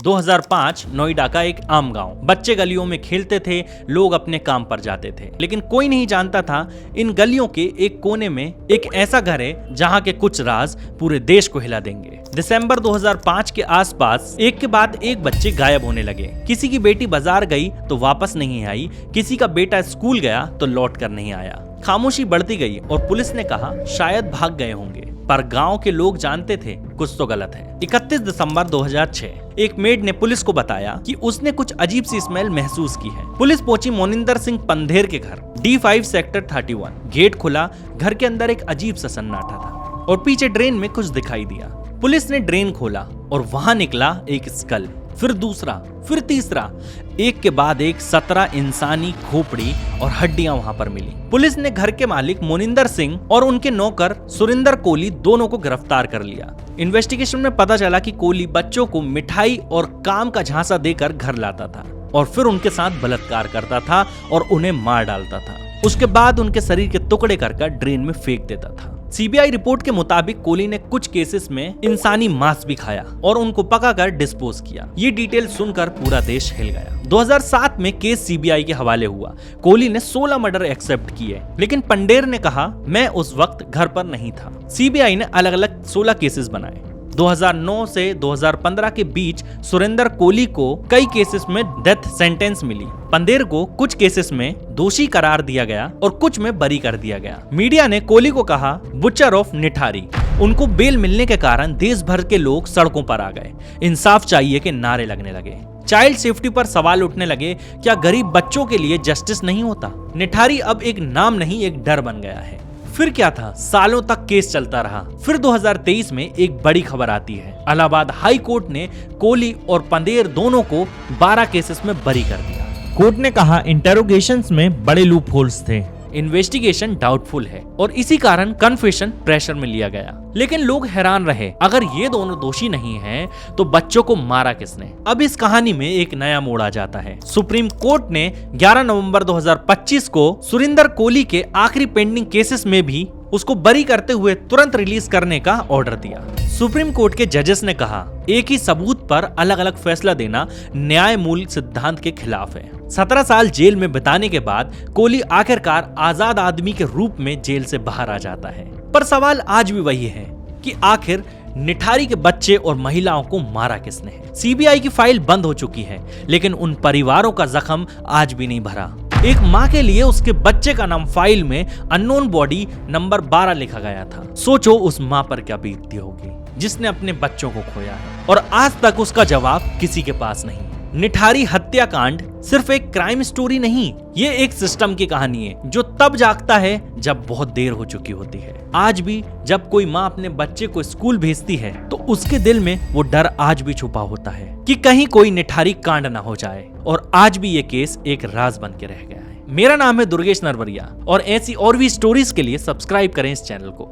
2005 नोएडा का एक आम गांव। बच्चे गलियों में खेलते थे, लोग अपने काम पर जाते थे, लेकिन कोई नहीं जानता था इन गलियों के एक कोने में एक ऐसा घर है जहां के कुछ राज पूरे देश को हिला देंगे। दिसंबर 2005 के आसपास एक के बाद एक बच्चे गायब होने लगे। किसी की बेटी बाजार गई तो वापस नहीं आई, किसी का बेटा स्कूल गया तो लौट कर नहीं आया। खामोशी बढ़ती गई और पुलिस ने कहा शायद भाग गए होंगे, पर गांव के लोग जानते थे कुछ तो गलत है। 31 दिसंबर 2006 एक मेड ने पुलिस को बताया कि उसने कुछ अजीब सी स्मेल महसूस की है। पुलिस पहुंची मोनिंदर सिंह पंधेर के घर, D5 सेक्टर 31। गेट खुला, घर के अंदर एक अजीब सा सन्नाटा था और पीछे ड्रेन में कुछ दिखाई दिया। पुलिस ने ड्रेन खोला और वहां निकला एक स्कल, फिर दूसरा, फिर तीसरा, एक के बाद एक 17 इंसानी खोपड़ी और हड्डियां वहां पर मिली। पुलिस ने घर के मालिक मोनिंदर सिंह और उनके नौकर सुरिंदर कोहली दोनों को गिरफ्तार कर लिया। इन्वेस्टिगेशन में पता चला कि कोहली बच्चों को मिठाई और काम का झांसा देकर घर लाता था और फिर उनके साथ बलात्कार करता था और उन्हें मार डालता था। उसके बाद उनके शरीर के टुकड़े कर ड्रेन में फेंक देता था। सीबीआई रिपोर्ट के मुताबिक कोहली ने कुछ केसेस में इंसानी मांस भी खाया और उनको पकाकर डिस्पोज किया। ये डिटेल सुनकर पूरा देश हिल गया। 2007 में केस सीबीआई के हवाले हुआ। कोहली ने 16 मर्डर एक्सेप्ट किए, लेकिन पंडेर ने कहा मैं उस वक्त घर पर नहीं था। सीबीआई ने अलग अलग 16 केसेस बनाए। 2009 से 2015 के बीच सुरेंद्र कोहली को कई केसेस में डेथ सेंटेंस मिली। पंदेर को कुछ केसेस में दोषी करार दिया गया और कुछ में बरी कर दिया गया। मीडिया ने कोहली को कहा बुचर ऑफ निठारी। उनको बेल मिलने के कारण देश भर के लोग सड़कों पर आ गए। इंसाफ चाहिए के नारे लगने लगे। चाइल्ड सेफ्टी पर सवाल उठने लगे, क्या गरीब बच्चों के लिए जस्टिस नहीं होता? निठारी अब एक नाम नहीं, एक डर बन गया है। फिर क्या था? सालों तक केस चलता रहा। फिर 2023 में एक बड़ी खबर आती है। इलाहाबाद हाई कोर्ट ने कोहली और पंदेर दोनों को 12 केसेस में बरी कर दिया। कोर्ट ने कहा इंटेरोगेशंस में बड़े लूप होल्स थे, इन्वेस्टिगेशन डाउटफुल है और इसी कारण कन्फेशन प्रेशर में लिया गया। लेकिन लोग हैरान रहे, अगर ये दोनों दोषी नहीं हैं, तो बच्चों को मारा किसने? अब इस कहानी में एक नया मोड़ आ जाता है। सुप्रीम कोर्ट ने 11 नवंबर 2025 को सुरिंदर कोहली के आखिरी पेंडिंग केसेस में भी उसको बरी करते हुए तुरंत रिलीज करने का ऑर्डर दिया। सुप्रीम कोर्ट के जजेस ने कहा एक ही सबूत पर अलग अलग फैसला देना न्याय मूल सिद्धांत के खिलाफ है। 17 साल जेल में बिताने के बाद कोहली आखिरकार आजाद आदमी के रूप में जेल से बाहर आ जाता है। पर सवाल आज भी वही है कि आखिर निठारी के बच्चे और महिलाओं को मारा किसने है? सीबीआई की फाइल बंद हो चुकी है, लेकिन उन परिवारों का जख्म आज भी नहीं भरा। एक माँ के लिए उसके बच्चे का नाम फाइल में अननोन बॉडी नंबर 12 लिखा गया था। सोचो उस माँ पर क्या बीतती होगी जिसने अपने बच्चों को खोया है और आज तक उसका जवाब किसी के पास नहीं। निठारी हत्याकांड सिर्फ एक क्राइम स्टोरी नहीं, ये एक सिस्टम की कहानी है जो तब जागता है जब बहुत देर हो चुकी होती है। आज भी जब कोई माँ अपने बच्चे को स्कूल भेजती है तो उसके दिल में वो डर आज भी छुपा होता है कि कहीं कोई निठारी कांड ना हो जाए। और आज भी ये केस एक राज बन के रह गया है। मेरा नाम है दुर्गेश नरवरिया और ऐसी और भी स्टोरीज के लिए सब्सक्राइब करें इस चैनल को।